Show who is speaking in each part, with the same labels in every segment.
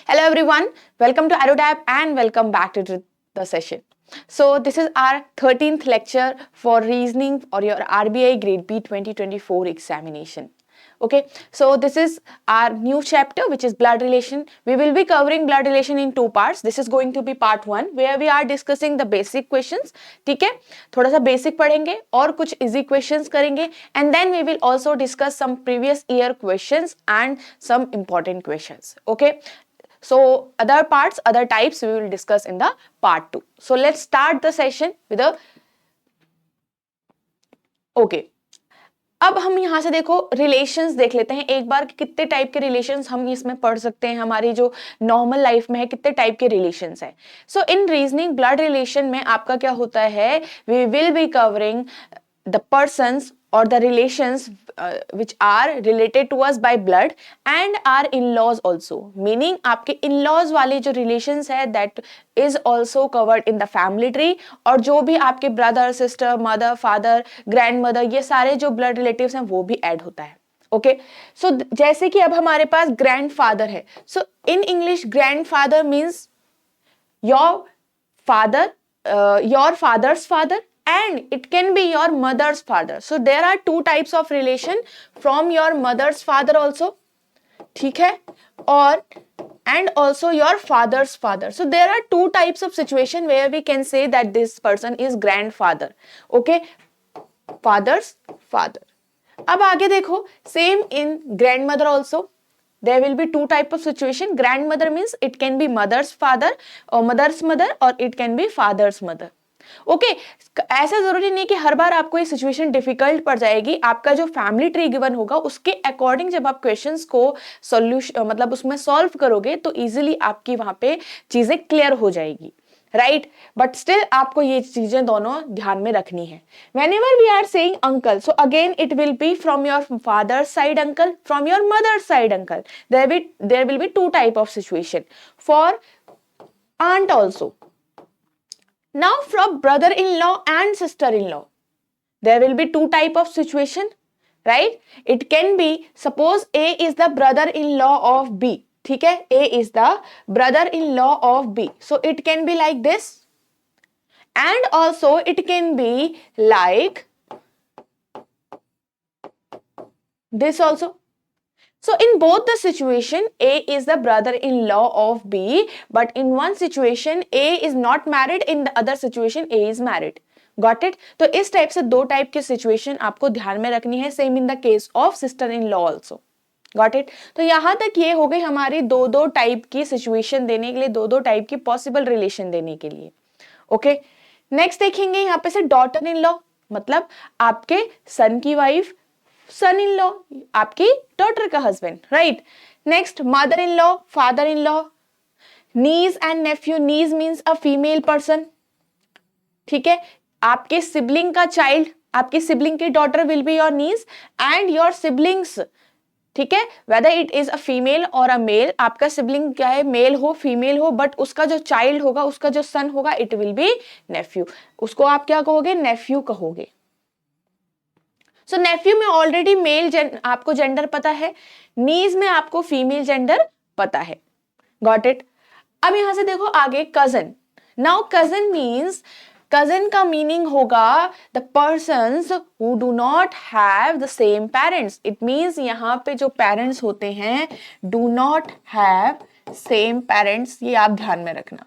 Speaker 1: Hello everyone, welcome to AeroDab and welcome back to the session. So this is our 13th lecture for reasoning or your RBI grade B 2024 examination. Okay, so this is our new chapter which is blood relation. We will be covering blood relation in two parts. This is going to be part 1 where we are discussing the basic questions. ठीक है, थोड़ा सा basic पढ़ेंगे और कुछ easy questions करेंगे and then we will also discuss some previous year questions and some important questions. Okay, so other parts, other types we will discuss in the part 2. So let's start the session with a okay. अब हम यहाँ से देखो relations देख लेते हैं एक बार, कितने टाइप के रिलेशंस हम इसमें पढ़ सकते हैं, हमारी जो नॉर्मल लाइफ में है कितने टाइप के रिलेशंस है. So in reasoning blood relation में आपका क्या होता है, we will be covering the persons or the relations which are related to us by blood and our in-laws also, meaning आपके in-laws वाले जो relations है that is also covered in the family tree, और जो भी आपके brother, sister, mother, father, grandmother ये सारे जो blood relatives हैं वो भी add होता है. ओके, सो जैसे कि अब हमारे पास ग्रैंडफादर है, so in English grandfather means your father, your father's father, and it can be your mother's father. So there are two types of relation from your mother's father also, ठीक है, और and also your father's father. So there are two types of situation where we can say that this person is grandfather. Okay, father's father. अब आगे देखो, same in grandmother also. There will be two type of situation. Grandmother means it can be mother's father or mother's mother, or it can be father's mother. Okay, ऐसा जरूरी नहीं कि हर बार आपको ये situation difficult पड़ जाएगी. आपका जो फैमिली ट्री गिवन होगा उसके अकॉर्डिंग जब आप क्वेश्चंस को सॉल्यूशन मतलब उसमें सॉल्व करोगे तो इजीली आपकी वहां पे चीजें क्लियर हो जाएगी, राइट. बट स्टिल आपको ये चीजें दोनों ध्यान में रखनी है. whenever we are saying uncle, so again it will be from your father's side uncle, from your mother's side uncle. There will be two type of situation. For aunt also. Now from brother-in-law and sister-in-law, there will be two type of situation, right? It can be, suppose A is the brother-in-law of B, ठीक है, A is the brother-in-law of B, so it can be like this, and also it can be like this also. So in both the situation, A is the brother-in-law of B, but in one situation A is not married, in the other situation A is married. Got it? तो इस type से दो type के situation आपको ध्यान में रखनी है. Same in the case of sister in law also. Got it? तो यहां तक ये हो गई हमारी दो दो टाइप की सिचुएशन देने के लिए, दो दो टाइप की पॉसिबल रिलेशन देने के लिए. ओके, नेक्स्ट देखेंगे यहाँ पे से डॉटर इन लॉ, मतलब आपके सन की वाइफ, सन इन लॉ आपकी डॉटर का husband, right. Next mother in law, father in law, niece and nephew. Niece means a female person, ठीक है. आपके सिबलिंग का चाइल्ड, आपकी सिबलिंग की daughter will be your niece, and your siblings, ठीक है, whether it is a female और a mail. आपका सिबलिंग क्या है, मेल हो फीमेल हो, बट उसका जो चाइल्ड होगा, उसका जो सन होगा, इट विल बी नेफ्यू. उसको आप क्या कहोगे, नेफ्यू कहोगे. सो नेफ्यू में ऑलरेडी मेल आपको जेंडर पता है, नीज में आपको फीमेल जेंडर पता है. Got it? अब यहां से देखो आगे cousin. Now cousin means, cousin का मीनिंग होगा the persons who do not have the same parents. It means यहाँ पे जो पेरेंट्स होते हैं do not have same parents, ये आप ध्यान में रखना.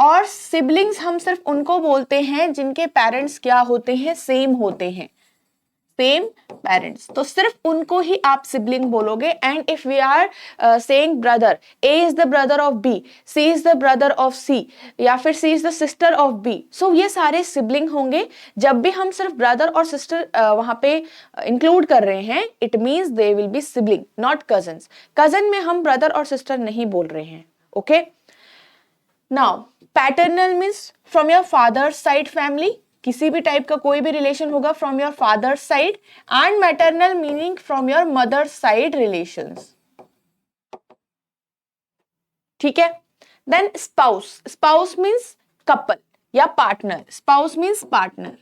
Speaker 1: और सिबलिंग्स हम सिर्फ उनको बोलते हैं जिनके पेरेंट्स क्या होते हैं, सेम होते हैं, सेम पेरेंट्स, तो सिर्फ उनको ही आप सिबलिंग बोलोगे. And if we are saying brother, A is the brother of B, C is the brother of C, या फिर C is the sister of B, so ये सारे सिबलिंग होंगे. जब भी हम सिर्फ ब्रदर और सिस्टर वहां पे इंक्लूड कर रहे हैं, it means they will be sibling, not cousins. Cousin में हम ब्रदर और सिस्टर नहीं बोल रहे हैं. Okay, now paternal means from your father's side family, किसी भी टाइप का कोई भी रिलेशन होगा from your father side. And maternal meaning from your mother side relations, ठीक है. Then spouse, spouse means couple या पार्टनर, स्पाउस मीन्स पार्टनर.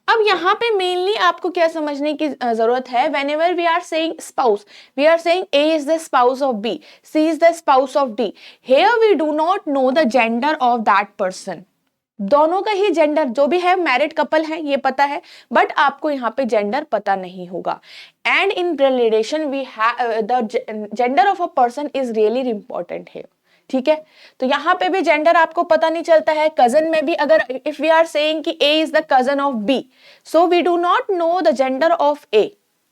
Speaker 1: अब यहाँ पे मेनली आपको क्या समझने की जरूरत है, whenever we are saying spouse, we are saying A is the spouse of B, C is the spouse of D. Here we do not know the gender of that person. दोनों का ही gender, जो भी है married couple है ये पता है, but आपको यहाँ पे जेंडर पता नहीं होगा. And in relation we have the gender of a person is really important है. ठीक है, तो यहाँ पे भी जेंडर आपको पता नहीं चलता है. कजन में भी अगर इफ वी आर सेइंग कि A is the cousin of B, so we do not know the gender of A,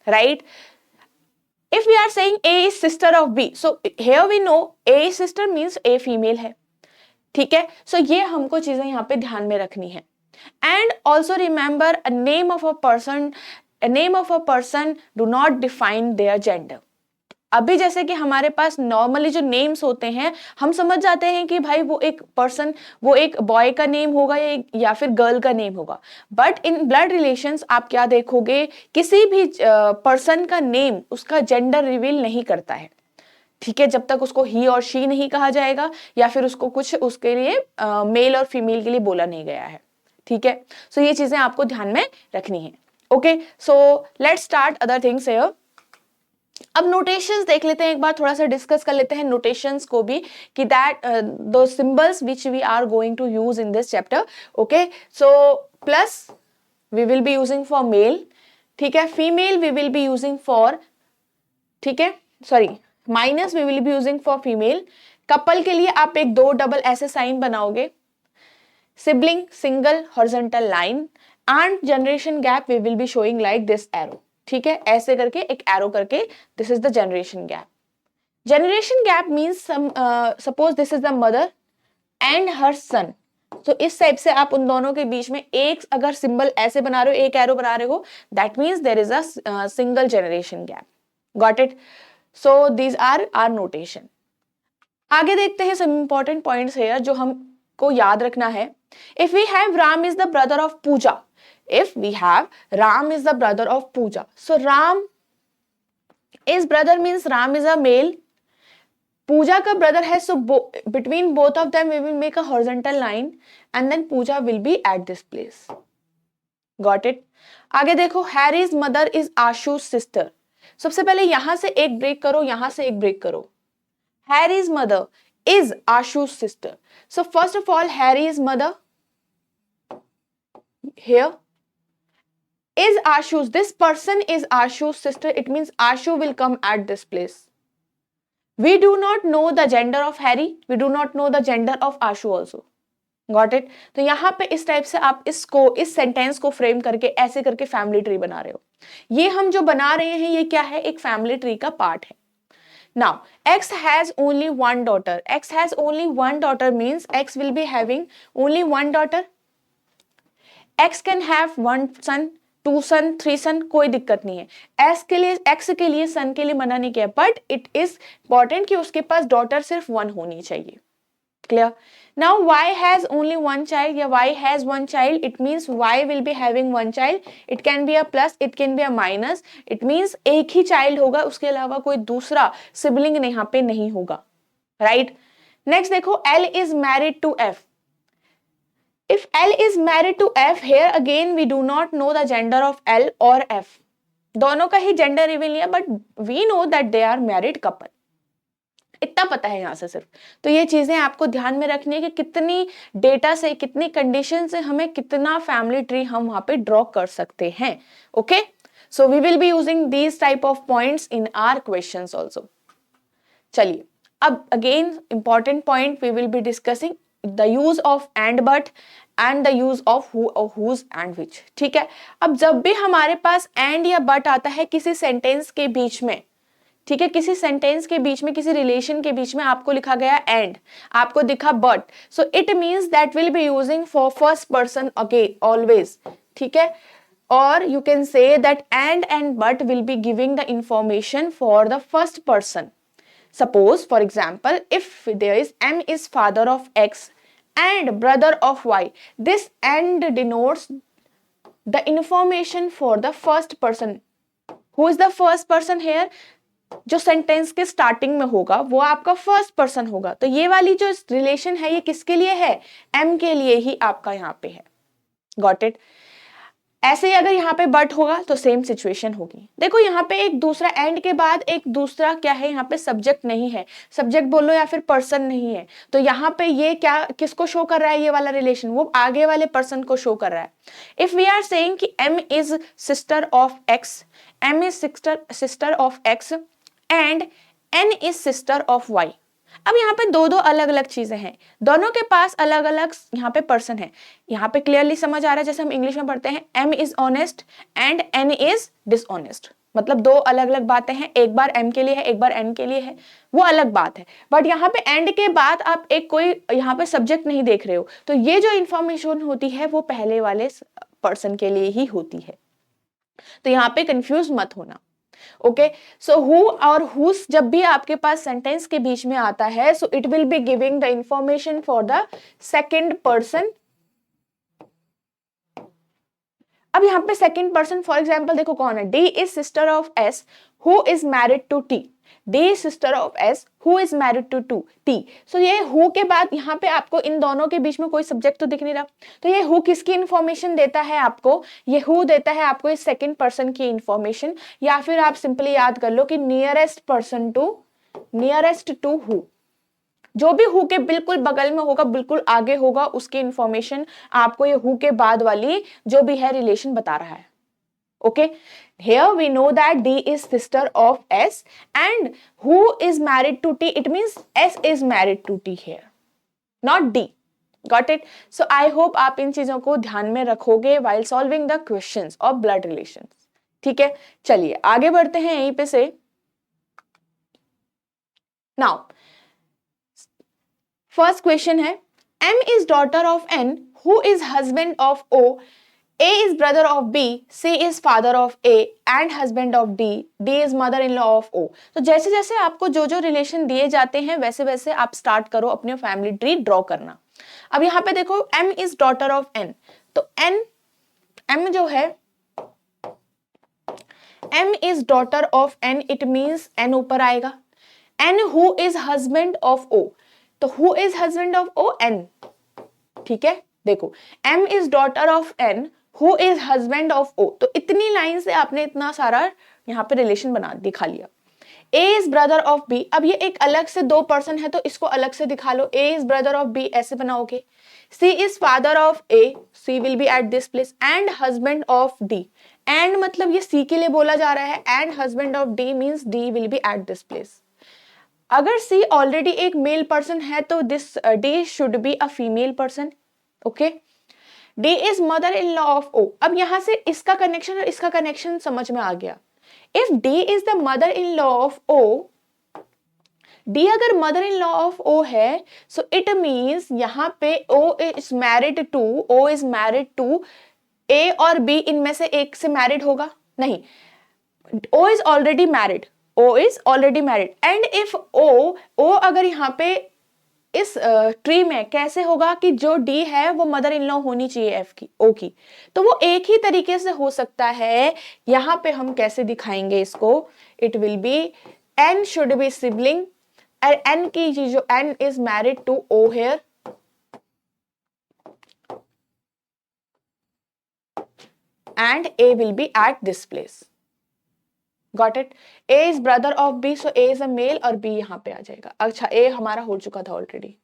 Speaker 1: right. If we are saying A is sister of B, so here we know A is sister means A female है. ठीक है, सो ये हमको चीजें यहाँ पे ध्यान में रखनी है. And also remember a name of a person do not define their gender. अभी जैसे कि हमारे पास नॉर्मली जो नेम्स होते हैं हम समझ जाते हैं कि भाई वो एक पर्सन, वो एक बॉय का नेम होगा या फिर गर्ल का नेम होगा. बट इन ब्लड रिलेशंस आप क्या देखोगे, किसी भी पर्सन का नेम उसका जेंडर रिवील नहीं करता है. ठीक है, जब तक उसको ही और शी नहीं कहा जाएगा या फिर उसको कुछ उसके लिए मेल और फीमेल के लिए बोला नहीं गया है. ठीक है, सो ये चीजें आपको ध्यान में रखनी है. Okay, so let's start other things here. अब नोटेशंस देख लेते हैं, एक बार थोड़ा सा डिस्कस कर लेते हैं नोटेशंस को भी, कि दैट दो symbols which we are going to use in this chapter. Okay, so plus we will be using for male. ठीक है, female we will be using for, ठीक है, sorry, minus we will be using for female. Couple के लिए आप एक दो double ऐसे साइन बनाओगे. Sibling single horizontal line. And generation gap we will be showing like this arrow. ठीक है, ऐसे करके एक एरो करके, this is the generation gap. Generation gap means suppose this is the mother and her son. तो इस type से आप उन दोनों के बीच में एक अगर सिंबल ऐसे बना रहे हो, एक एरो बना रहे हो, that means there is a single generation gap. Got it? So these are are notation. आगे देखते हैं सम इंपॉर्टेंट पॉइंट्स है जो हमको याद रखना है. If we have Ram is the brother of Pooja, if we have Ram is the brother of Pooja, so Ram is brother means Ram is a male, Pooja का brother है, so between both of them we will make a horizontal line and then Pooja will be at this place. Got it? आगे देखो, Harry's mother is Ashu's sister. सबसे पहले यहां से एक break करो, यहां से एक ब्रेक करो. Harry's mother is Ashu's sister. So first of all, Harry's mother here is Ashu's, this person is Ashu's sister, it means Ashu will come at this place. We do not know the gender of Harry, we do not know the gender of Ashu also. Got it? तो यहाँ पे इस type से आप इसको, इस sentence को frame करके ऐसे करके फैमिली ट्री बना रहे हो. ये हम जो बना रहे हैं ये क्या है, एक फैमिली ट्री का पार्ट है. Now X has only one daughter. X has only one daughter means X will be having only one daughter. X can have one son, two son, three son, कोई दिक्कत नहीं है. X के लिए, x के लिए, सन के लिए मना नहीं किया, बट इट इज इंपॉर्टेंट कि उसके पास डॉटर सिर्फ वन होनी चाहिए. Clear? Now Y has only one child या Y has one child, it means Y will be having one child. It can be a plus, it can be a minus. It means एक ही child होगा, उसके अलावा कोई दूसरा sibling यहाँ पे नहीं होगा. राइट? नेक्स्ट देखो, L is married to F. If L is married to F, here again we do not know the gender of L or F. दोनों का ही जेंडर रिवील नहीं है, but we know that they are married couple. इतना पता है यहां से सिर्फ. तो ये चीजें आपको ध्यान में रखनी है कि कितनी डेटा से, कितनी कंडीशन से हमें कितना फैमिली ट्री हम वहां पे ड्रॉ कर सकते हैं. Okay, so we will be using these type of points in our questions also. चलिए, अब again important point we will be discussing the use of and but and the use of who or whose and which. ठीक है, अब जब भी हमारे पास and या but आता है किसी सेंटेंस के बीच में, ठीक है, किसी सेंटेंस के बीच में, किसी रिलेशन के बीच में आपको लिखा गया and, आपको दिखा but, so it means that will be using for first person again always. ठीक है, or you can say that and but will be giving the information for the first person. Suppose, for example, if there is M is father of X and brother of Y, this and denotes the information for the first person. Who is the first person here? जो sentence के starting में होगा वो आपका first person होगा. तो ये वाली जो रिलेशन है ये किसके लिए है? M के लिए ही आपका यहाँ पे है. Got it? ऐसे ही अगर यहाँ पे बट होगा तो सेम सिचुएशन होगी। देखो यहाँ पे एक दूसरा एंड के बाद एक दूसरा क्या है, यहाँ पे सब्जेक्ट नहीं है, सब्जेक्ट बोलो या फिर पर्सन नहीं है, तो यहाँ पे ये क्या किसको शो कर रहा है, ये वाला रिलेशन वो आगे वाले पर्सन को शो कर रहा है। इफ वी आर सेइंग कि M is sister of X, M is sister of X and N is sister of Y. अब यहाँ पे दो दो अलग अलग चीजें हैं, दोनों के पास अलग अलग यहाँ पे पर्सन है। यहाँ पे क्लियरली समझ आ रहा है, जैसे हम इंग्लिश में पढ़ते हैं M is honest and N is dishonest, मतलब दो अलग अलग बातें हैं, एक बार एम के लिए है एक बार एन के लिए है, वो अलग बात है। बट यहाँ पे एंड के बाद आप एक कोई यहाँ पे सब्जेक्ट नहीं देख रहे हो, तो ये जो इंफॉर्मेशन होती है वो पहले वाले पर्सन के लिए ही होती है, तो यहाँ पे कंफ्यूज मत होना। ओके, सो हु और हुस जब भी आपके पास सेंटेंस के बीच में आता है, सो it will be giving the information for the second person. अब यहाँ पे सेकेंड पर्सन फॉर एग्जाम्पल देखो कौन है, D is sister of S who is married to T, D sister of S who is married to T. So ये who के बाद यहाँ पे आपको इन दोनों के बीच में कोई सब्जेक्ट तो दिख नहीं रहा, तो ये हु किसकी इंफॉर्मेशन देता है आपको, ये हु देता है आपको इस सेकंड पर्सन की इंफॉर्मेशन, या फिर आप सिंपली याद कर लो कि nearest person to, nearest to who, जो भी हु के बिल्कुल बगल में होगा बिल्कुल आगे होगा उसकी इंफॉर्मेशन आपको ये हु के बाद वाली जो भी है रिलेशन बता रहा है। Okay, here we know that D is sister of S and who is married to T, it means S is married to T here, not D. Got it? So I hope आप इन चीजों को ध्यान में रखोगे while solving the questions of blood relations. ठीक है, चलिए आगे बढ़ते हैं यहीं पे से। Now, first question है M is daughter of N who is husband of O, A is brother of B, C is father of A and husband of D, D is mother-in-law of O। तो जैसे जैसे आपको जो जो relation दिए जाते हैं वैसे वैसे आप स्टार्ट करो अपने फैमिली ट्री ड्रॉ करना। अब यहाँ पे देखो M is daughter of N, तो M जो है M is daughter of N, it means N ऊपर आएगा। N who is husband of O, तो who is husband of O, N। ठीक है, देखो M is daughter of N Who is husband of O, तो इतनी लाइन से आपने इतना सारा यहाँ पे रिलेशन बना दिखा लिया। A is brother of B, अब ये एक अलग से दो पर्सन है तो इसको अलग से दिखा लो, A is brother of B ऐसे बनाओगे। C is father of A, C will be at this place and husband of D, and मतलब ये C के लिए बोला जा रहा है and husband of D means D will be at this place। अगर C ऑलरेडी एक मेल पर्सन है तो this D should be a female person। Okay, D is mother-in-law of O, अब यहां से इसका कनेक्शन और इसका कनेक्शन समझ में आ गया। If D is the mother-in-law of O, D अगर mother-in-law of O है, so it means यहाँ पे O is married to A और B, इनमें से एक से married होगा नहीं, O is already married, and if O अगर यहाँ पे इस ट्री में कैसे होगा कि जो डी है वो मदर इन लॉ होनी चाहिए एफ की, ओ की, तो वो एक ही तरीके से हो सकता है। यहां पे हम कैसे दिखाएंगे इसको, it will be N should be sibling, N की जो N is married to O here, and A will be at this place. Got it? A is brother of B, so A is a male और B यहाँ पे आ जाएगा। अच्छा, A हमारा हो चुका था ऑलरेडी,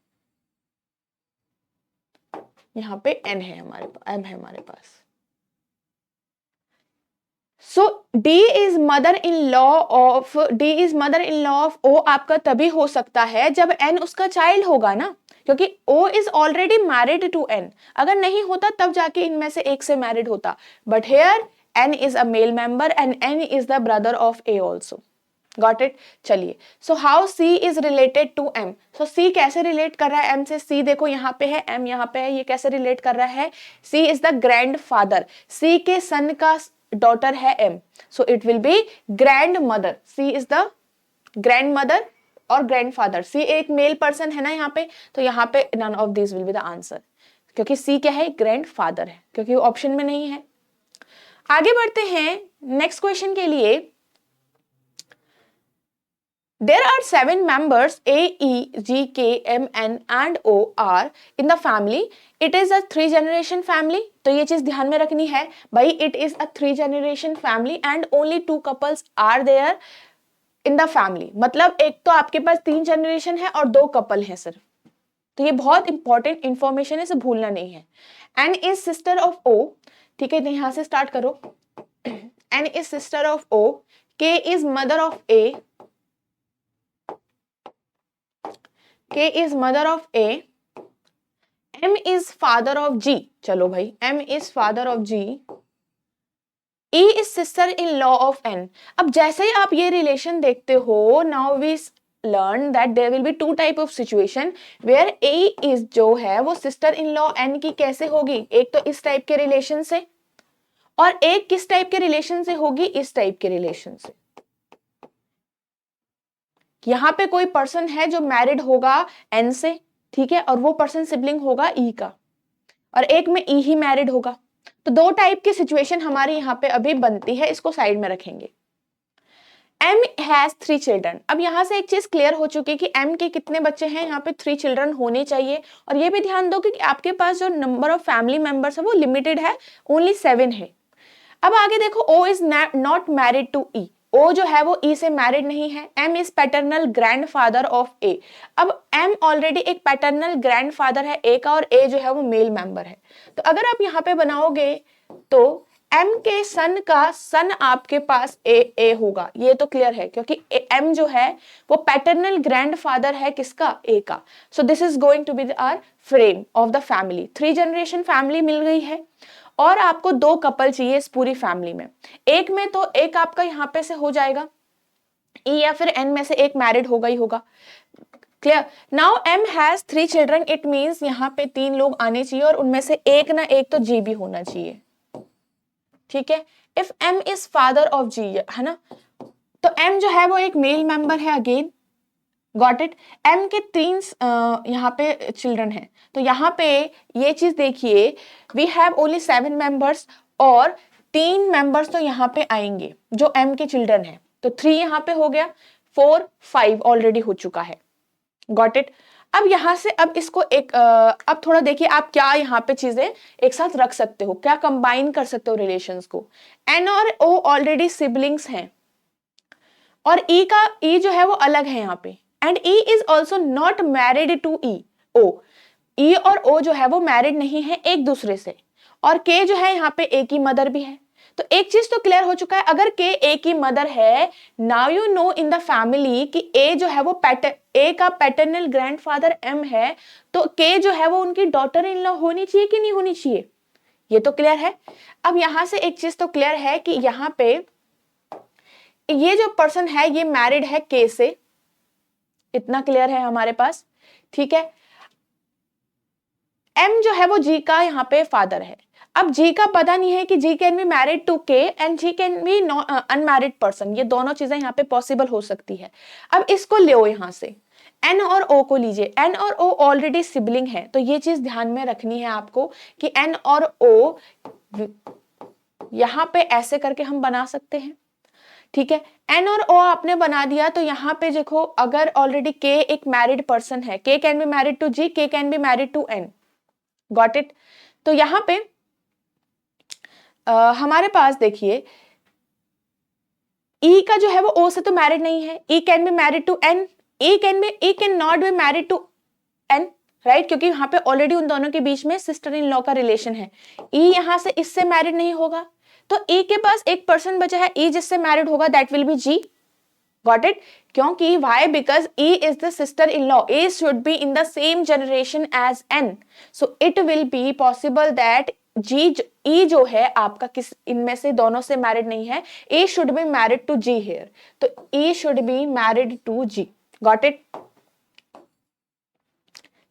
Speaker 1: यहाँ पे N है हमारे पास, M है हमारे पास। So D is mother-in-law of O आपका तभी हो सकता है जब N उसका चाइल्ड होगा ना, क्योंकि O is already married to N, अगर नहीं होता तब जाके इनमें से एक से मैरिड होता, but here N is a male member and N is the brother of A also। Got it? चलिए, so how C is related to M? So C कैसे relate कर रहा है M से? C देखो यहाँ पे है, M यहाँ पे है, ये कैसे relate कर रहा है? C is the grandfather, C के son का daughter है M, so it will be grandmother। C is the grandmother और grandfather, C एक male person है ना यहाँ पे, तो यहाँ पे none of these will be the answer, क्योंकि C क्या है, grandfather है, क्योंकि वो ऑप्शन में नहीं है। आगे बढ़ते हैं नेक्स्ट क्वेश्चन के लिए। There are 7 members A, E, G, K, M, N and O are in the family. It is a 3 generation family. तो ये चीज ध्यान में रखनी है भाई, it is a 3 generation family and only 2 couples are there in the family. मतलब एक तो आपके पास 3 जनरेशन है और 2 कपल हैं सिर्फ. तो ये बहुत इंपॉर्टेंट इंफॉर्मेशन है, इसे भूलना नहीं है. N is sister of O. ठीक है, यहां से स्टार्ट करो. N is sister of O. K is mother of A. K is mother of A. M is father of G. चलो भाई, M is father of G. E is sister in law of N. अब जैसे ही आप ये relation देखते हो, now we learn that there will be 2 type of situation where A is जो है वो sister in law N की कैसे होगी, एक तो इस टाइप के रिलेशन से और एक किस टाइप के रिलेशन से होगी, इस टाइप के रिलेशन से. यहां पे कोई पर्सन है जो मैरिड होगा एन से, ठीक है, और वो पर्सन सिबलिंग होगा ई का, और एक में ई ही मैरिड होगा. तो 2 टाइप की सिचुएशन हमारी यहाँ पे अभी बनती है, इसको साइड में रखेंगे. M has 3 children. अब यहाँ से एक चीज क्लियर हो चुकी है कि M के कितने बच्चे हैं, यहाँ पे 3 चिल्ड्रन होने चाहिए. और ये भी ध्यान दो कि आपके पास जो नंबर ऑफ फैमिली मेंबर्स है वो लिमिटेड है, ओनली 7 है. अब आगे देखो, O is not married to E. O जो है वो E से मैरिड नहीं है. M is paternal grandfather of A. अब M ऑलरेडी एक पैटर्नल ग्रैंडफादर है A का, और A जो है वो मेल मेंबर है. तो अगर आप यहाँ पे बनाओगे तो M के सन का सन आपके पास A होगा. ये तो क्लियर है क्योंकि M जो है वो पैटर्नल ग्रैंडफादर है किसका, A का. So this is going to be our frame of the family. 3 generation family मिल गई है और आपको 2 कपल चाहिए इस पूरी फैमिली में. एक में तो एक आपका यहाँ पे से हो जाएगा E या फिर N में से एक मैरिड होगा ही होगा. Clear. Now M has 3 children. It means यहाँ पे 3 लोग आने चाहिए और उनमें से एक ना एक तो G भी होना चाहिए. ठीक है. If M is father of G, है ना, तो M जो है वो एक मेल मेंबर है अगेन. Got it. M के 3 यहाँ पे चिल्ड्रन हैं. तो यहाँ पे ये चीज देखिए, वी हैव ओनली 7 मेंबर्स और 3 मेंबर्स तो यहाँ पे आएंगे जो M के चिल्ड्रन हैं. तो 3 यहाँ पे हो गया, 4 5 ऑलरेडी हो चुका है. Got it. अब यहाँ से अब इसको एक अब थोड़ा देखिए आप क्या यहाँ पे चीजें एक साथ रख सकते हो, क्या कंबाइन कर सकते हो रिलेशंस को. N और O ऑलरेडी सिबलिंग्स हैं और E जो है वो अलग है यहाँ पे. And E is also not married to O. E और O जो है वो मैरिड नहीं है एक दूसरे से. और K जो है यहाँ पे A की मदर भी है. तो एक चीज तो क्लियर हो चुका है, अगर K A की मदर है, now you know in the family कि A जो है वो A का पैटर्नल ग्रैंडफादर M है, तो K जो है वो उनकी डॉटर इन लॉ होनी चाहिए कि नहीं होनी चाहिए, ये तो क्लियर है. अब यहां से एक चीज तो क्लियर है कि यहाँ पे ये जो पर्सन है ये मैरिड है K से, इतना क्लियर है हमारे पास. ठीक है. M जो है वो G का यहाँ पे फादर है. अब G का पता नहीं है कि G can be married to K and G can be unmarried person. ये दोनों चीजें यहाँ पे पॉसिबल हो सकती है. अब इसको ले यहाँ से N और O को लीजिए. N और O ऑलरेडी सिबलिंग है, तो ये चीज ध्यान में रखनी है आपको कि N और O यहाँ पे ऐसे करके हम बना सकते हैं. ठीक है. N और O आपने बना दिया, तो यहाँ पे देखो अगर ऑलरेडी K एक मैरिड पर्सन है, K can be married to G, K can be married to N. Got it. तो यहाँ पे हमारे पास देखिए E का जो है वो O से तो मैरिड नहीं है. E can be married to N. E can not be married to N, right, क्योंकि यहाँ पे ऑलरेडी उन दोनों के बीच में सिस्टर इन लॉ का रिलेशन है. E यहाँ से इससे मैरिड नहीं होगा, तो E के पास एक पर्सन बचा है E जिससे मैरिड होगा, that will be G. Got it. क्योंकि why, because E is the sister in law. A should be in the same generation as N, so it will be possible that E जो है आपका किस इनमें से दोनों से मैरिड नहीं है. A should be married to G here, तो E should be married to G. Got it.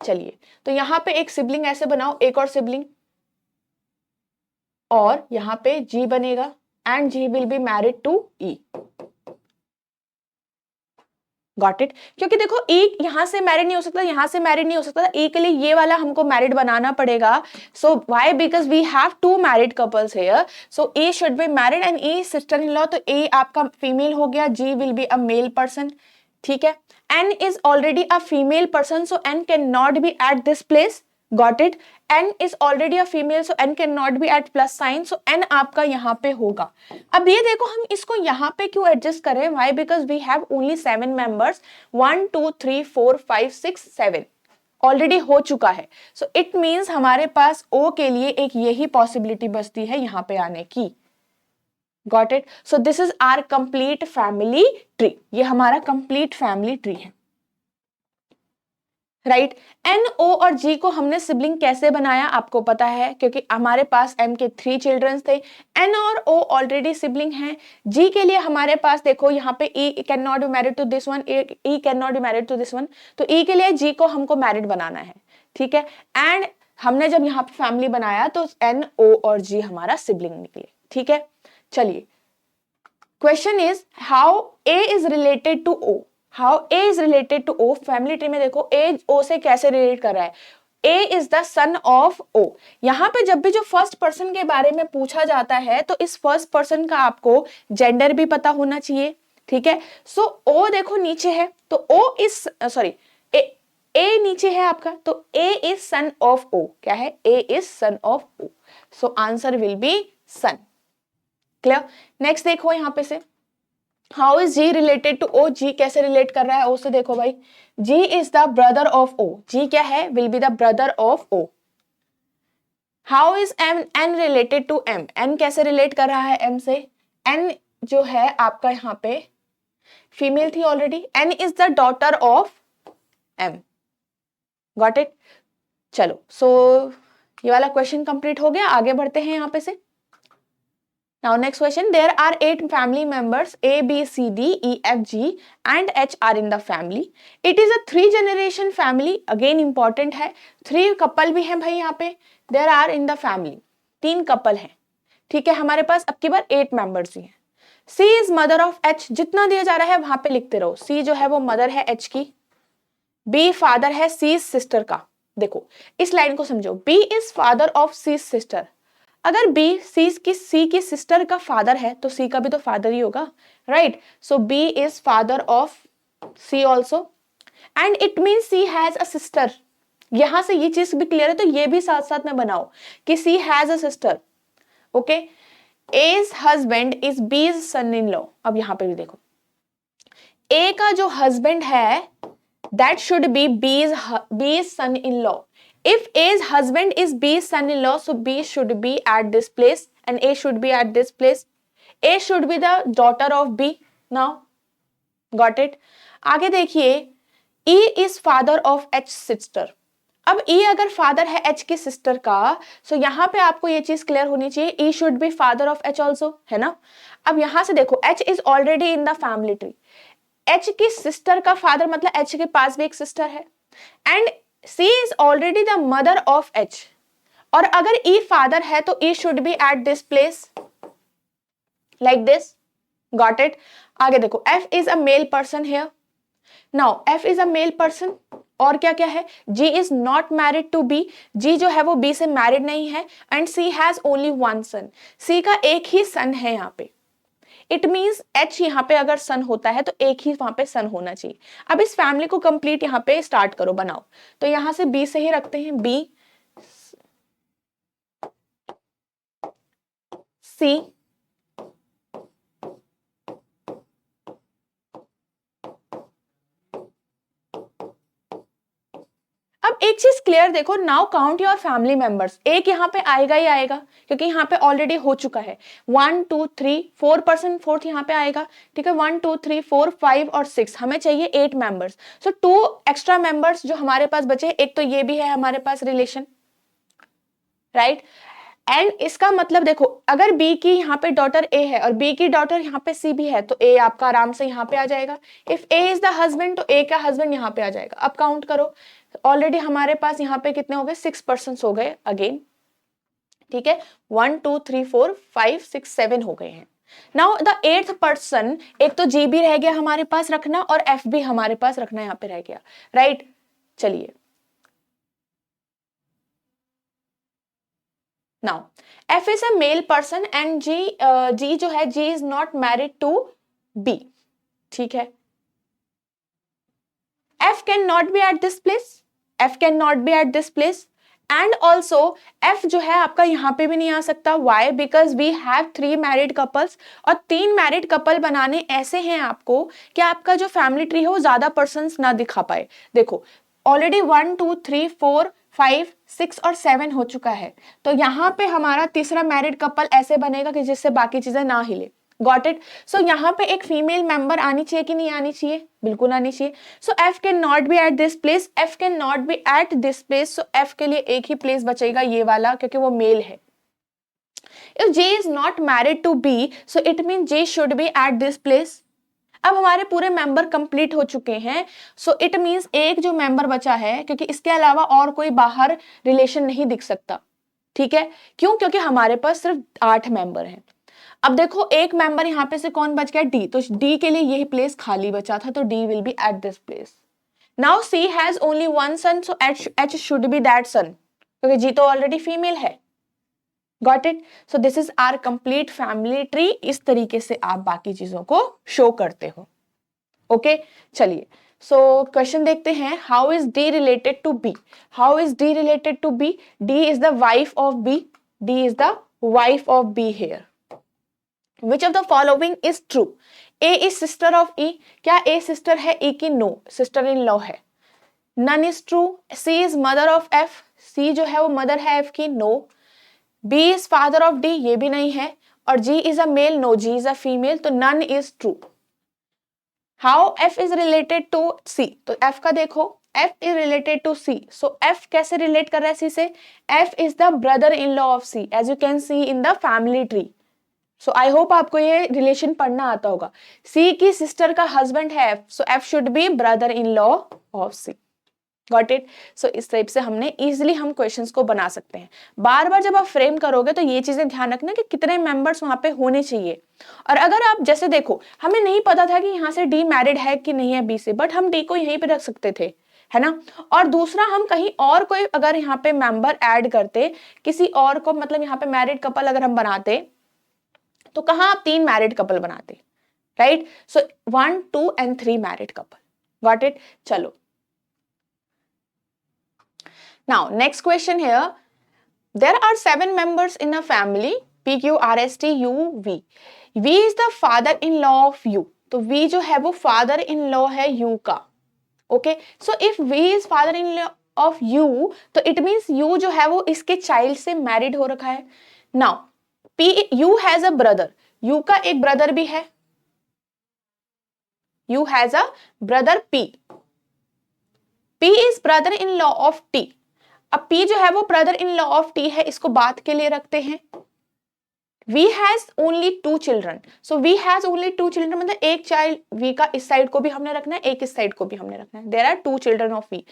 Speaker 1: चलिए, तो यहां पे एक सिबलिंग ऐसे बनाओ, एक और सिबलिंग, और यहां पे G बनेगा and G will be married to E. Got it. क्योंकि देखो E यहां से मैरिड नहीं हो सकता, यहां से मैरिड नहीं हो सकता, E के लिए ये वाला हमको मैरिड बनाना पड़ेगा. So why, because we have 2 married couples here, so E should be married and E sister in law. तो A आपका फीमेल हो गया, G will be a male person. ठीक है। N is already a female person, so N cannot be at this place. Got it? N is already a female, so N cannot be at plus sign, so N आपका यहाँ पे होगा। अब ये देखो हम इसको यहाँ पे क्यों एडजस्ट करें? Why? Because we have only 7 members, 1 2 3 4 5 6 7 already हो चुका है। सो इट मीन्स हमारे पास O के लिए एक यही पॉसिबिलिटी बचती है यहाँ पे आने की। Got it? So this is our complete family tree. ये हमारा complete family tree है, राइट। N, O और G को हमने सिबलिंग कैसे बनाया आपको पता है, क्योंकि हमारे पास M के 3 चिल्ड्रंस थे, N और O ऑलरेडी सिबलिंग हैं। G के लिए हमारे पास देखो यहाँ पे E can not be married to this one, E can not be married to this one, तो E के लिए G को हमको मैरिड बनाना है, ठीक है। एंड हमने जब यहाँ पे फैमिली बनाया तो N, O और G हमारा सिबलिंग निकले, ठीक है। चलिए, question is how A is related to O, how A is related to O। Family tree में देखो A O से कैसे रिलेट कर रहा है। A is the sun of O। यहाँ पे जब भी जो फर्स्ट पर्सन के बारे में पूछा जाता है तो इस फर्स्ट पर्सन का आपको जेंडर भी पता होना चाहिए, ठीक है। सो O देखो नीचे है तो O इज सॉरी A नीचे है आपका, तो A is son of O। क्या है? A is son of O, so answer will be son. Clear? Next देखो यहाँ पे से how is G related to O। G कैसे रिलेट कर रहा है O से? देखो भाई, G is the brother of O। G क्या है? Will be the brother of O। How is N related to M। N कैसे रिलेट कर रहा है M से? N जो है आपका यहाँ पे फीमेल थी already, N is the daughter of M। Got it? चलो, सो ये वाला क्वेश्चन कंप्लीट हो गया, आगे बढ़ते हैं यहाँ पे से। Now next question, there are 8 family members A, B, C, D, E, F, G and H are in the family. It is a 3 generation family. Again important है, 3 couple भी हैं भाई यहाँ पे। There are in the family 3 couple हैं, ठीक है। हमारे पास अब की बार 8 members भी हैं। C is mother of H, जितना दिया जा रहा है वहां पे लिखते रहो। C जो है वो मदर है H की, B फादर है C सिस्टर का। देखो इस लाइन को समझो, B is father of C sister. अगर B C की सिस्टर का फादर है तो C का भी तो फादर ही होगा, right. So B is father of C also and it mean C has a sister. यहां से ये चीज भी क्लियर है, तो ये भी साथ साथ में बनाओ कि C has a sister, okay. A's husband is B's son in law. अब यहां पे भी देखो, A का जो हस्बैंड है that should be B's son in law. If A's husband is B's son-in-law, so B should be at this place and A should be at this place. A should be the daughter of B. Now, got it? आगे देखिए, E is father of H sister. अब E अगर father है H की sister का, so यहाँ पे आपको ये चीज क्लियर होनी चाहिए, E should be father of H also, है ना। अब यहाँ से देखो, H is already in the family tree. H की सिस्टर का फादर मतलब H के पास भी एक सिस्टर है, and C is already the mother of H. और अगर E father है तो E should be at this place like this. Got it? आगे देखो, F is a male person here. Now F is a male person. और क्या क्या है? G is not married to B. G जो है वो B से married नहीं है and C has only one son. C का एक ही son है यहाँ पे। इट मीन्स H यहाँ पे अगर सन होता है तो एक ही वहां पे सन होना चाहिए। अब इस फैमिली को कंप्लीट यहाँ पे स्टार्ट करो, बनाओ। तो यहां से B से ही रखते हैं, B C अब एक चीज क्लियर देखो, now count your family members. एक यहाँ पे आएगा ही आएगा क्योंकि यहाँ पे ऑलरेडी हो चुका है। 1 2 3 4% फोर्थ यहाँ पे आएगा, ठीक है। 1 2 3 4 5 और 6 हमें चाहिए 8 मेंबर्स। सो 2 एक्स्ट्रा मेंबर्स जो हमारे पास बचे, एक तो ये भी है हमारे पास रिलेशन, राइट। एंड इसका मतलब देखो, अगर B की यहाँ पे डॉटर A है और B की डॉटर यहाँ पे C भी है तो A आपका आराम से यहाँ पे आ जाएगा। If A is the husband तो A का हस्बैंड यहाँ पे आ जाएगा। अब काउंट करो, ऑलरेडी हमारे पास यहाँ पे कितने हो गए? 6% हो गए अगेन, ठीक है। 1 2 3 4 5 6 7 हो गए हैं। नाउ द 8th पर्सन, एक तो G भी रह गया हमारे पास रखना और F भी हमारे पास रखना यहाँ पे रह गया, राइट। चलिए, now F is a male person and G जो है G is not married to B, ठीक है। F cannot be at this place, F cannot be at this place, and also F जो है आपका यहाँ पे भी नहीं आ सकता. Why? Because we have 3 married couples, और 3 मैरिड कपल बनाने ऐसे हैं आपको कि आपका जो फैमिली ट्री है वो ज्यादा पर्सन्स ना दिखा पाए. देखो ऑलरेडी 1 2 3 4 5 6 और 7 हो चुका है, तो यहाँ पे हमारा तीसरा मैरिड कपल ऐसे बनेगा कि जिससे बाकी चीजें ना हिले. Got it? सो यहाँ पे एक फीमेल मेंबर आनी चाहिए कि नहीं आनी चाहिए? बिल्कुल आनी चाहिए. सो F can not B at this place, F can not B at this place. So F के लिए एक ही प्लेस बचेगा, ये वाला, क्योंकि वो मेल है. If J is not married to B, so it means J should be at this place. अब हमारे पूरे मेंबर कंप्लीट हो चुके हैं, सो इट मींस एक जो मेंबर बचा है, क्योंकि इसके अलावा और कोई बाहर रिलेशन नहीं दिख सकता. ठीक है? क्यों? क्योंकि हमारे पास सिर्फ 8 मेंबर हैं. अब देखो एक मेंबर यहाँ पे से कौन बच गया? डी. तो डी के लिए यही प्लेस खाली बचा था, तो D will be at this place. Now C has only 1 son, so H should be that son, क्योंकि जी तो ऑलरेडी फीमेल है. Got it? So this is our complete family tree. इस तरीके से आप बाकी चीजों को शो करते हो. ओके चलिए, सो क्वेश्चन देखते हैं. How is D related to B? How is D related to B? D is the wife of B. D is the wife of B here. Which of the following is true? A is sister of E. क्या A sister है E की? No, sister in law है. None is true. C is mother of F. C जो है वो mother है F की? No. B is father of D. ये भी नहीं है. और G is a male. No, G is a female. तो none is true. How F is related to C? तो F का देखो, F is related to C. So F कैसे relate कर रहा है C से? F is the brother in law of C, as you can see in the family tree. So I hope आपको ये रिलेशन पढ़ना आता होगा. सी की सिस्टर का हस्बैंड है F, so F should be brother in law of C. Got it? So इस type से हमने इजिली हम क्वेश्चंस को बना सकते हैं. बार बार जब आप फ्रेम करोगे तो ये चीजें ध्यान रखना कि कितने मेंबर्स वहां पे होने चाहिए. और अगर आप जैसे देखो, हमें नहीं पता था कि यहाँ से डी मैरिड है कि नहीं है बी से, बट हम डी को यहीं पे रख सकते थे, है ना. और दूसरा, हम कहीं और कोई अगर यहाँ पे मेंबर ऐड करते, किसी और को, मतलब यहाँ पे मैरिड कपल अगर हम बनाते, तो कहां आप 3 मैरिड कपल बनाते, right. So 1 2 and 3 married couple. Got it? चलो, now next question here. There are 7 members in a family, P Q R S T U V. V is the father in law of U. तो V जो है वो father in law है U का. Okay, so if V is father in law of U, तो it means U जो है वो इसके चाइल्ड से मैरिड हो रखा है. Now U has a brother. U का एक ब्रदर भी है. U has a brother P. P is brother in law of T. अब P जो है वो brother in law of T है, इसको बात के लिए रखते हैं. V has only 2 children. So V has only 2 children, मतलब एक चाइल्ड V का इस साइड को भी हमने रखना है, एक इस साइड को भी हमने रखना है. There are 2 children of V.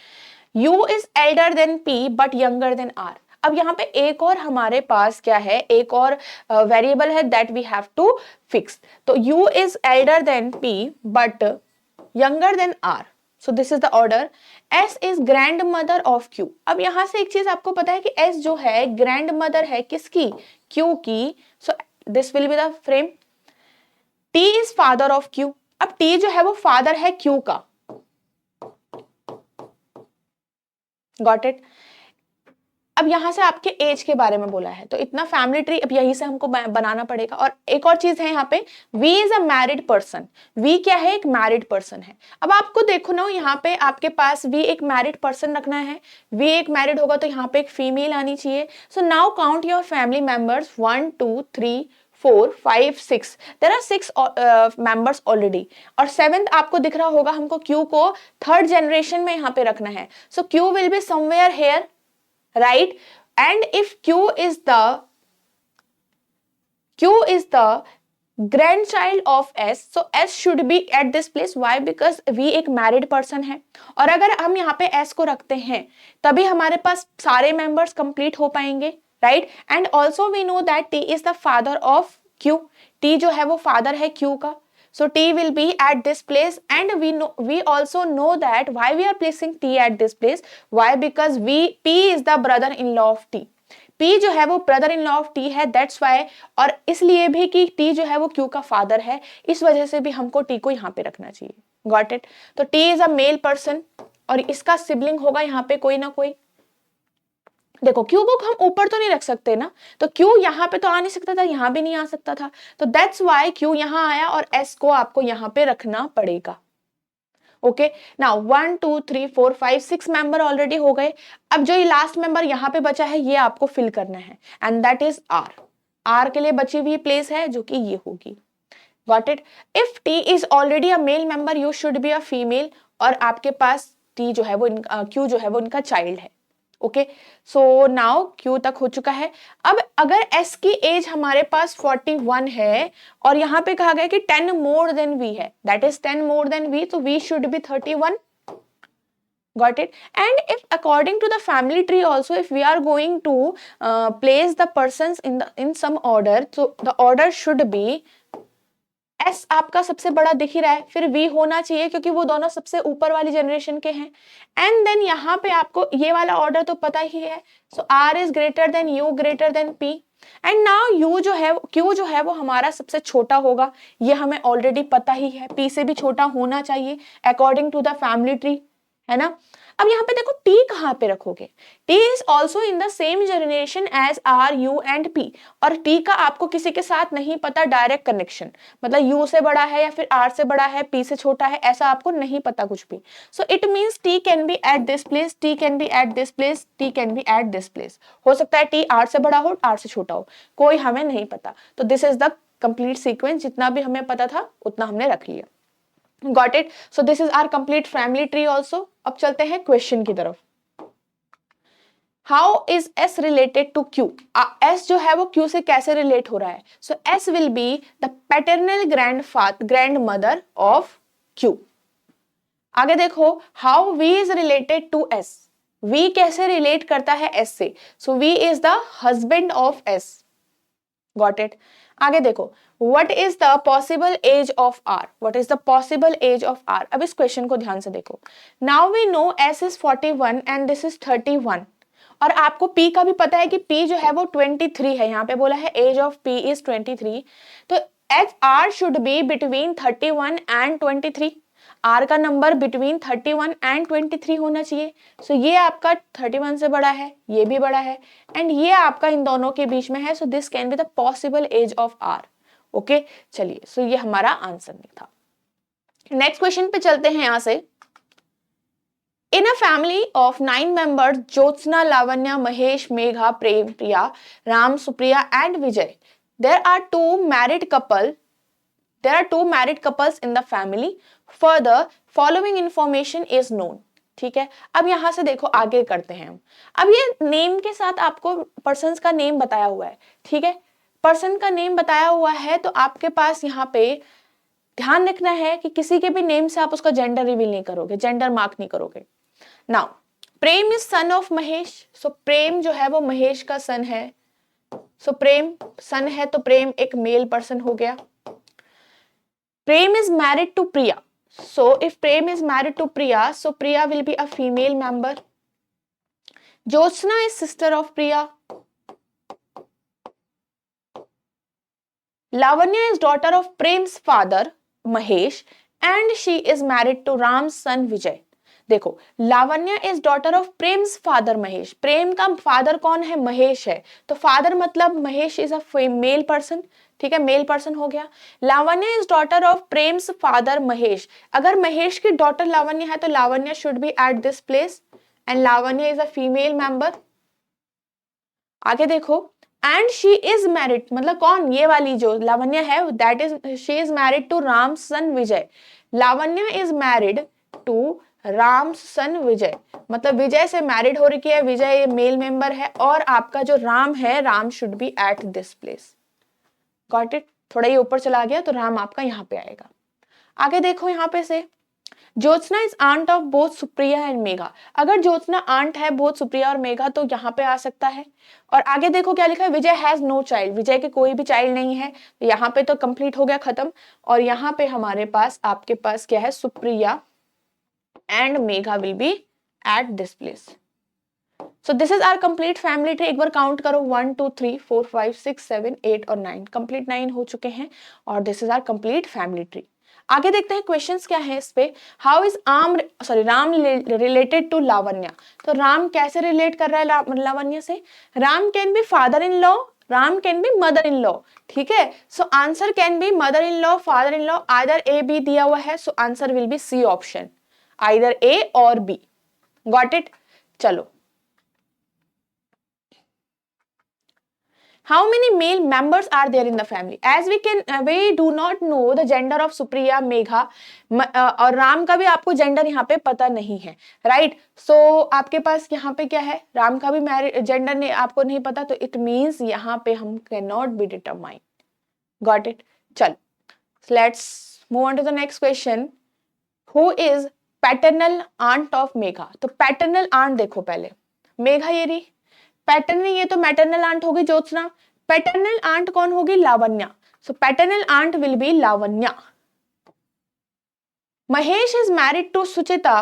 Speaker 1: U is elder than P but younger than R. अब यहाँ पे एक और हमारे पास क्या है, एक और वेरिएबल है that we have to fix. तो U is elder than P but younger than R. So this is the order. S is grand mother of Q. अब यहाँ से एक चीज आपको पता है कि S जो है ग्रैंड मदर है किसकी? Q की. So this will be the frame. T is father of Q. अब T जो है वो फादर है Q का. Got it? अब यहां से आपके एज के बारे में बोला है, तो इतना फैमिली ट्री अब यहीं से हमको बनाना पड़ेगा. और एक और चीज है यहाँ पे, V is a married person. V क्या है? एक मैरिड पर्सन है. अब आपको देखो ना, यहाँ पे आपके पास V एक मैरिड पर्सन रखना है. V एक मैरिड होगा तो यहाँ पे एक फीमेल आनी चाहिए. So now count your family members. 1 2 3 4 5 6. There are 6 members already. और 7th आपको दिख रहा होगा, हमको Q को 3rd जनरेशन में यहाँ पे रखना है. सो Q will be somewhere here, right? And if Q is the grandchild of S, so S should be at this place. Why? Because V एक married person है. और अगर हम यहाँ पे S को रखते हैं तभी हमारे पास सारे members complete हो पाएंगे, right? And also we know that T is the father of Q. T जो है वो father है Q का. So T will be at this place, and we also know that why we are placing T at this place. Why? Because P is the brother-in-law of T. P जो है वो brother-in-law of T है, that's why. और इसलिए भी कि T जो है वो Q का फादर है, इस वजह से भी हमको T को यहाँ पे रखना चाहिए. Got it. तो T is a male person और इसका सिबलिंग होगा यहाँ पे कोई ना कोई। देखो क्यू बुक हम ऊपर तो नहीं रख सकते ना, तो क्यू यहाँ पे तो आ नहीं सकता था, यहाँ भी नहीं आ सकता था, तो दैट्स वाई क्यू यहाँ आया और एस को आपको यहाँ पे रखना पड़ेगा। ओके नाउ 1 2 3 4 5 6 मेंबर ऑलरेडी हो गए। अब जो ये लास्ट मेंबर यहाँ पे बचा है ये आपको फिल करना है and that is R. R के लिए बची हुई प्लेस है जो कि ये होगी। Got it. If T is already a male member you should be a female, और आपके पास टी जो है वो क्यू जो है वो इनका चाइल्ड है। ओके सो नाउ क्यू तक हो चुका है। अब अगर एस की एज हमारे पास 41 है और यहां पे कहा गया कि 10 मोर देन वी है, that is 10 more than V, तो V should be 31। Got it? And if according to the family tree also, if we are going to place the persons in some order, so the order should be S आपका सबसे बड़ा दिख ही रहा है, फिर we होना चाहिए क्योंकि वो दोनों सबसे ऊपर वाली जनरेशन के हैं। एंड देन यहाँ पे आपको ये वाला ऑर्डर तो पता ही है, so R is greater than U greater than P. And now U जो है क्यू जो है वो हमारा सबसे छोटा होगा, ये हमें ऑलरेडी पता ही है, पी से भी छोटा होना चाहिए according to the family tree, है ना। अब यहाँ पे देखो टी कहाँ पे रखोगे, T is also in the same generation as R U and P, और टी का आपको किसी के साथ नहीं पता डायरेक्ट कनेक्शन, मतलब यू से बड़ा है या फिर आर से बड़ा है, पी से छोटा है, ऐसा आपको नहीं पता कुछ भी। So it means T can be at this place, T can be at this place, T can be at this place. हो सकता है टी आर से बड़ा हो, आर से छोटा हो, कोई हमें नहीं पता। तो this is the complete sequence, जितना भी हमें पता था उतना हमने रख लिया। Got it? So this is our complete family tree also. अब चलते हैं क्वेश्चन की तरफ। How is S related to Q? S जो है वो Q से कैसे रिलेट हो रहा है? So S will be the paternal grandmother of Q. आगे देखो how V is related to S. V कैसे रिलेट करता है S से? So V is the husband of S. Got it? आगे देखो what is the possible age of R? What is the possible age of R? अब इस question को ध्यान से देखो। Now we know S is 41 and this is 31, और आपको P का भी पता है कि P जो है वो 23 है, यहाँ पे बोला है age of P is 23, तो R should be between 31 and 23। R का नंबर बिटवीन 31 एंड 23 होना चाहिए। सो ये आपका 31 से बड़ा है, ये भी बड़ा है, एंड ये आपका इन दोनों के बीच में है, so this can be the possible age of R। Okay चलिए, सो ये हमारा आंसर नहीं था। नेक्स्ट क्वेश्चन पे चलते हैं यहां से। In a family of 9 members Jyotsna, Lavanya, Mahesh, Megha, Prem, Priya, Ram, Supriya and Vijay, there are two married couples in the family. Further, following information is known. ठीक है, अब यहां से देखो आगे करते हैं हम। अब ये नेम के साथ आपको पर्सन्स का नेम बताया हुआ है, ठीक है, पर्सन का नेम बताया हुआ है, तो आपके पास यहाँ पे ध्यान रखना है कि किसी के भी नेम से आप उसका जेंडर रिवील नहीं करोगे, जेंडर मार्क नहीं करोगे। Now Prem is son of Mahesh, so Prem जो है वो महेश का सन है, सो प्रेम सन है तो प्रेम एक मेल पर्सन हो गया। Prem is married to Priya. So if Prem is married to Priya, so Priya will be a female member. Jyotsna is sister of Priya. Lavanya is daughter of Prem's father Mahesh and she is married to Ram's son Vijay. देखो Lavanya is daughter of Prem's father Mahesh, Prem का father कौन है? महेश है, तो father मतलब Mahesh is a male person, ठीक है, male person हो गया। Lavanya is daughter of Prem's father Mahesh, अगर महेश की डॉटर लावण्य है तो Lavanya should be at this place and Lavanya is a female member. आगे देखो एंड शी इज मैरिड, मतलब कौन? ये वाली जो लावण्य है, that is she is married to Ram son Vijay. Lavanya is married to Ram son Vijay, मतलब विजय से मैरिड हो रही है, विजय मेल मेंबर है, और आपका जो राम है, Ram should be at this place. Got it? थोड़ा ये ऊपर चला गया तो राम आपका यहाँ पे आएगा। आगे देखो यहाँ पे से Jyotsna is aunt of both Supriya and Megha, अगर ज्योत्सना आंट है बोथ सुप्रिया और मेघा तो यहाँ पे आ सकता है। और आगे देखो क्या लिखा है, विजय हैज नो चाइल्ड, विजय के कोई भी चाइल्ड नहीं है, तो यहाँ पे तो कंप्लीट हो गया, खत्म। और यहाँ पे हमारे पास आपके पास क्या है, Supriya and Megha will be at this place. So this is our complete family tree. एक बार काउंट करो 1 2 3 4 5 6 7 8 और 9, कंप्लीट 9 हो चुके हैं, और this is our complete family tree. आगे देखते हैं क्वेश्चंस क्या है इस पे। How is Ram related to Lavanya. तो राम कैसे रिलेट कर रहा है लावण्य से। Ram can be father in law, Ram can be mother in law. ठीक है, so answer can be mother in law, father in law, either A B दिया हुआ है, so answer will be C option, either ए और बी। Got it. चलो, how many male members are there in the family? As we do not know the gender of Supriya, Megha और राम का भी आपको gender यहाँ पे पता नहीं है, राइट। सो आपके पास यहाँ पे क्या है, राम का भी जेंडर नहीं आपको नहीं पता, तो इट मीन्स यहाँ पे हम can not be determine. Got it. चल, let's move on to the next question. Who is paternal aunt of Megha. तो पैटर्नल आंट देखो पहले, मेघा ये रही पैटर्नल, ये तो मैटरनल आंट होगी ज्योत्सना, पैटर्नल आंट कौन होगी, Lavanya. So paternal aunt will be Lavanya. Mahesh is married to Suchita,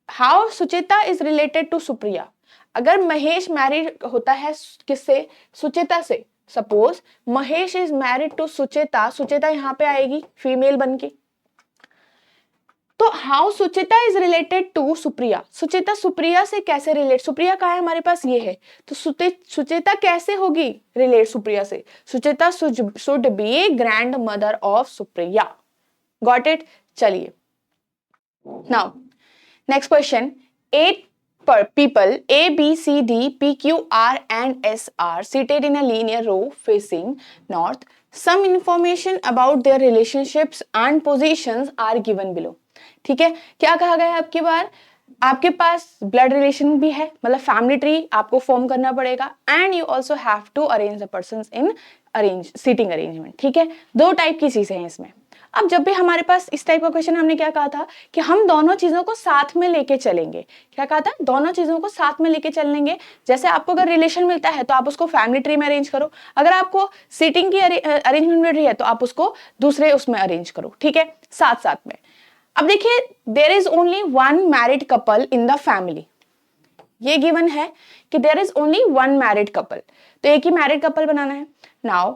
Speaker 1: how Suchita is related to Supriya. अगर महेश मैरिड होता है किससे, सुचिता से, suppose Mahesh is married to Suchita, Suchita यहां पे आएगी फीमेल बनके, तो how Suchita is related to Supriya. Suchita Supriya से कैसे रिलेट, सुप्रिया कहाँ है हमारे पास, ये है, तो सुचिता कैसे होगी रिलेट सुप्रिया से, Suchita should be grand mother of Supriya. Got it. चलिए, now next question. 8 people A, B, C, D, P, Q, R and S are seated in a linear row facing north. Some information about their relationships and positions are given below. ठीक है, क्या कहा गया है आपकी बार, आपके पास blood relation भी है, मतलब फैमिली ट्री आपको फॉर्म करना पड़ेगा, and you also have to arrange the persons in seating arrangement. ठीक है, 2 टाइप की चीजें हैं इसमें। अब जब भी हमारे पास इस टाइप का क्वेश्चन, हमने क्या कहा था कि हम दोनों चीजों को साथ में लेके चलेंगे। क्या कहा था, दोनों चीजों को साथ में लेके चलेंगे। जैसे आपको अगर रिलेशन मिलता है तो आप उसको फैमिली ट्री में अरेंज करो, अगर आपको सीटिंग की अरेंजमेंट मिल रही है तो आप उसको दूसरे उसमें अरेंज करो। ठीक है, साथ साथ में। अब देखिए, there is only 1 married couple in the family, ये गिवन है कि there is only 1 married couple, तो एक ही मैरिड कपल बनाना है। Now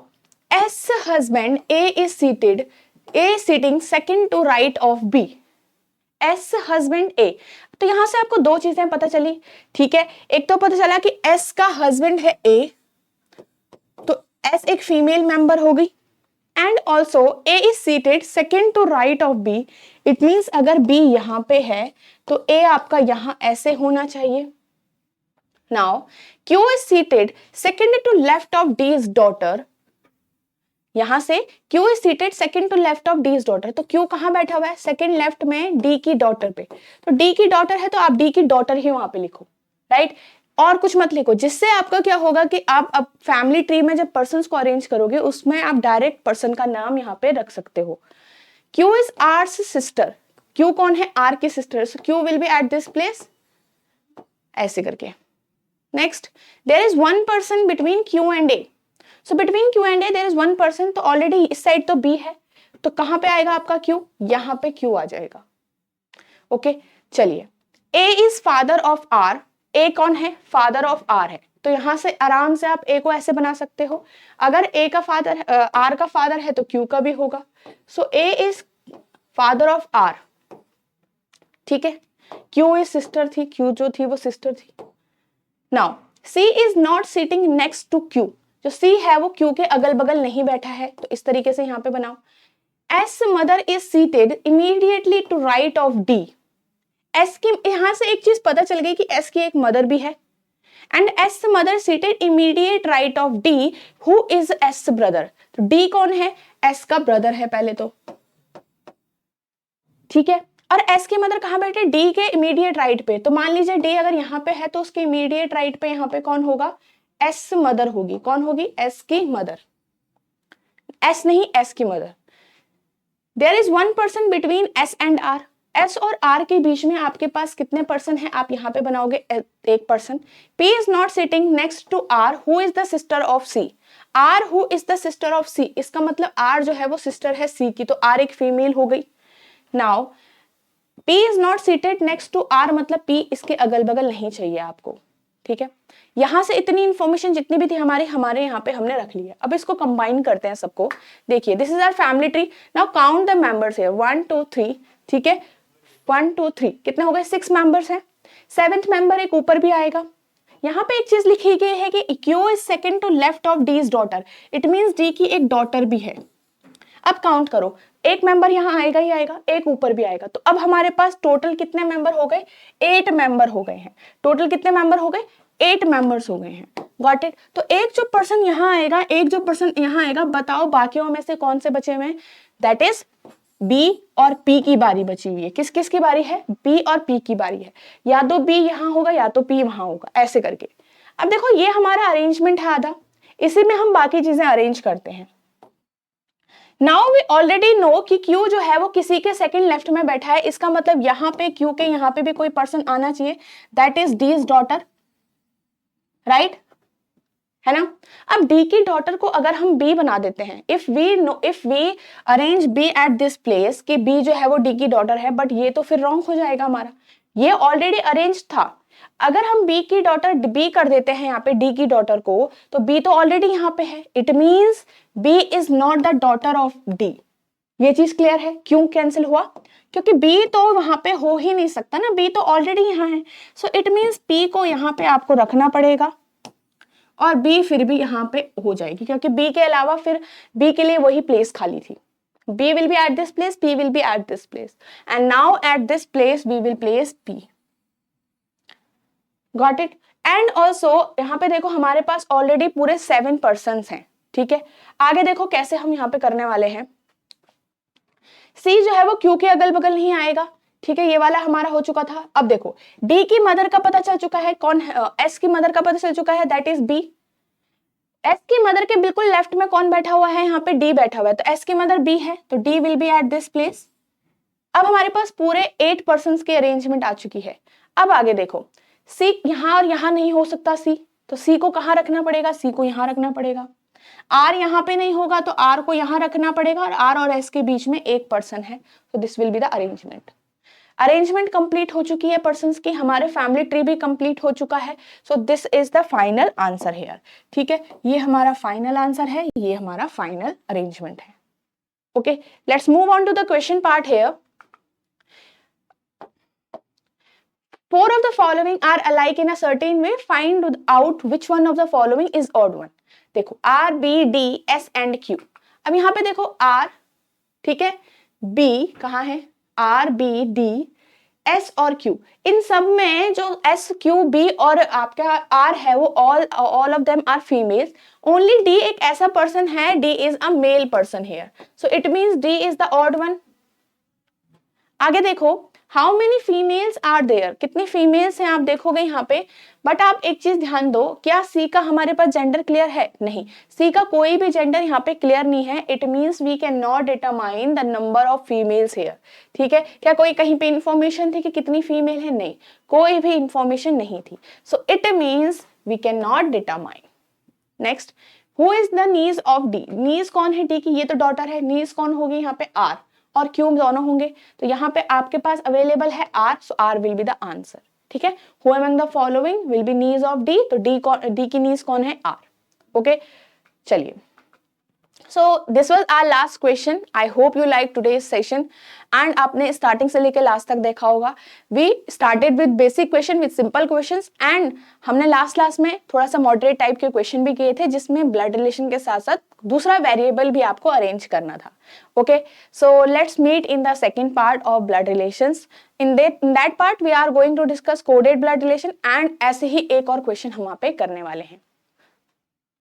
Speaker 1: S husband A is seated, A sitting second to right of B, S husband A. तो यहां से आपको 2 चीजें पता चली। ठीक है, एक तो पता चला कि एस का हस्बैंड है ए, तो एस एक फीमेल मेंबर हो गई, and also A is seated second to right of B, it means अगर बी यहां पे है तो ए आपका यहां ऐसे होना चाहिए। Now Q is seated second to left of D is daughter, यहां से Q is seated second to left of D is daughter, तो क्यू कहां बैठा हुआ है, सेकेंड लेफ्ट में डी की डॉटर पे, तो डी की डॉटर है तो आप डी की डॉटर ही वहां पे लिखो, राइट। और कुछ मत लिखो, जिससे आपका क्या होगा कि आप अब फैमिली ट्री में जब पर्सन्स को अरेंज करोगे उसमें आप डायरेक्ट पर्सन का नाम यहाँ पे रख सकते हो। Q is R's sister, Q कौन है, आर की sister, so Q will be at this place, ऐसे करके। Next, there is 1 person between Q and A, so between Q and A there is 1 person, तो ऑलरेडी इस side तो B है, तो कहां पे आएगा आपका क्यू, यहां पे क्यू आ जाएगा। ओके, चलिए, ए इज फादर ऑफ आर, ए कौन है, फादर ऑफ आर है, तो यहां से आराम से आप ए को ऐसे बना सकते हो, अगर ए का फादर आर का फादर है तो क्यू का भी होगा, so A is father of R. ठीक है, क्यू इज सिस्टर थी, क्यू जो थी वो सिस्टर थी। Now C is not sitting next to Q, जो सी है वो क्यू के अगल बगल नहीं बैठा है, तो इस तरीके से यहां पे बनाओ। S mother is seated immediately to right of D, S की यहां से एक चीज पता चल गई कि एस की एक मदर भी है, and S mother seated immediate right of D, who is S brother, तो डी कौन है, एस का ब्रदर है पहले तो। ठीक है, और एस की मदर कहां बैठे, डी के इमीडिएट राइट पे, तो मान लीजिए डी अगर यहां पे है तो उसके इमीडिएट राइट पे यहां पे कौन होगा, एस मदर होगी, कौन होगी, एस की मदर, एस नहीं एस की mother. There is 1 person between S and R, S और आर के बीच में आपके पास कितने पर्सन हैं, आप यहाँ पे बनाओगे 1 पर्सन। P is not sitting next to R, who is the sister of C, R who is the sister of C, इसका मतलब आर जो है वो सिस्टर है सी की, तो आर एक फीमेल हो गई। Now P is not seated next to R, मतलब पी इसके अगल बगल नहीं चाहिए आपको। ठीक है, यहां से इतनी इंफॉर्मेशन जितनी भी थी हमारे यहाँ पे हमने रख ली है। अब इसको कंबाइन करते हैं सबको। देखिए this is our family tree. Now count the members here 1 2 3, ठीक है 1 2 3 कितने हो गए 6 मेंबर्स हैं। 7th मेंबर एक ऊपर भी आएगा। यहाँ पे एक चीज लिखी गई है कि Q is second to left of D's daughter, it means D की एक डॉटर भी है। अब काउंट करो, एक मेंबर यहाँ आएगा ही आएगा, एक ऊपर भी आएगा, तो अब हमारे पास टोटल कितने मेंबर हो गए 8 मेंबर हो गए हैं। टोटल कितने मेंबर हो गए 8 मेंबर्स हो गए हैं। Got it. तो एक जो पर्सन यहाँ आएगा, एक जो पर्सन यहाँ आएगा, बताओ बाकियों में से कौन से बचे हुए हैं। दैट इज B और P की बारी बची हुई है। किस किस की बारी है B और P की बारी है। या तो B यहाँ होगा या तो P वहां होगा, ऐसे करके। अब देखो ये हमारा अरेंजमेंट है आधा, इसी में हम बाकी चीजें अरेंज करते हैं। नाउ वी ऑलरेडी नो कि Q जो है वो किसी के सेकंड लेफ्ट में बैठा है, इसका मतलब यहाँ पे Q के यहाँ पे भी कोई पर्सन आना चाहिए, that is D's daughter, right है ना। अब D की डॉटर को अगर हम B बना देते हैं, if we arrange B at this place कि B जो है वो D की डॉटर है, बट ये तो फिर रॉन्ग हो जाएगा हमारा, ये ऑलरेडी अरेंज था। अगर हम B की डॉटर B कर देते हैं यहाँ पे D की डॉटर को, तो B तो ऑलरेडी यहाँ पे है, it means B is not the daughter of D। ये चीज क्लियर है। क्यों कैंसिल हुआ, क्योंकि B तो वहां पे हो ही नहीं सकता ना, B तो ऑलरेडी यहाँ है। सो इट मींस P को यहाँ पे आपको रखना पड़ेगा और B फिर भी यहाँ पे हो जाएगी, क्योंकि B के अलावा फिर B के लिए वही प्लेस खाली थी। B will be at this place, P will be at this place, and now at this place we will place P. Got it? And also यहाँ पे देखो हमारे पास ऑलरेडी पूरे 7 पर्सन्स हैं, ठीक है। आगे देखो कैसे हम यहाँ पे करने वाले हैं। C जो है वो Q के अगल बगल नहीं आएगा, ठीक है, ये वाला हमारा हो चुका था। अब देखो D की मदर का पता चल चुका है, कौन है S की मदर का पता चल चुका है, दैट इज B। S की मदर के बिल्कुल लेफ्ट में कौन बैठा हुआ है, यहाँ पे D बैठा हुआ है, तो S की मदर B है, तो D will be at this place. अब हमारे पास पूरे 8 पर्सन्स की अरेंजमेंट आ चुकी है। अब आगे देखो C यहाँ और यहाँ नहीं हो सकता C, तो C को कहाँ रखना पड़ेगा, C को यहाँ रखना पड़ेगा। R यहाँ पे नहीं होगा तो R को यहाँ रखना पड़ेगा, और R और S के बीच में एक पर्सन है, तो this will be the arrangement. Arrangement complete हो चुकी है पर्सन्स की, हमारे फैमिली ट्री भी कंप्लीट हो चुका है। So this is the final answer here, ठीक है, ये हमारा फाइनल आंसर है, ये हमारा फाइनल अरेंजमेंट है। Okay, let's move on to the question part here. 4 of the following are alike in a certain way, find out which one of the following is odd one। देखो R, B, D, S and Q। अब यहाँ पे देखो R, ठीक है, B कहाँ है, R, B, D, S और Q, इन सब में जो S, Q, B और आपका R है वो all of them are females। Only D एक ऐसा पर्सन है, D is a male person here, so it means D is the odd one। आगे देखो how many females are there, कितनी फीमेल्स हैं आप देखोगे यहाँ पे, बट आप एक चीज ध्यान दो, क्या सी का हमारे पास जेंडर क्लियर है, नहीं, सी का कोई भी जेंडर यहाँ पे क्लियर नहीं है। It means we can not determine the number of females here, ठीक है। क्या कोई कहीं पे इंफॉर्मेशन थी कि कितनी फीमेल है, नहीं, कोई भी इंफॉर्मेशन नहीं थी। So it means we can not determine. Next, who is the niece of D, niece कौन है डी की, ये तो डॉटर है, नीज कौन होगी यहाँ पे आर और क्यू दोनों होंगे, तो यहाँ पे आपके पास अवेलेबल है R, so R will be the answer, ठीक है। Who among the following will be knees of D, तो D की नीज कौन है, R। ओके, चलिए, so this was our last question. I hope you like today's session and आपने starting से लेकर लास्ट तक देखा होगा। We started with basic question, with simple questions, and हमने लास्ट में थोड़ा सा मॉडरेट टाइप के क्वेश्चन भी किए थे, जिसमें ब्लड रिलेशन के साथ साथ दूसरा वेरिएबल भी आपको अरेंज करना था। Okay, so let's meet in the second part of blood relations. In that part we are going to discuss coded blood relation, and ऐसे ही एक और क्वेश्चन हम वहाँ पे करने वाले हैं।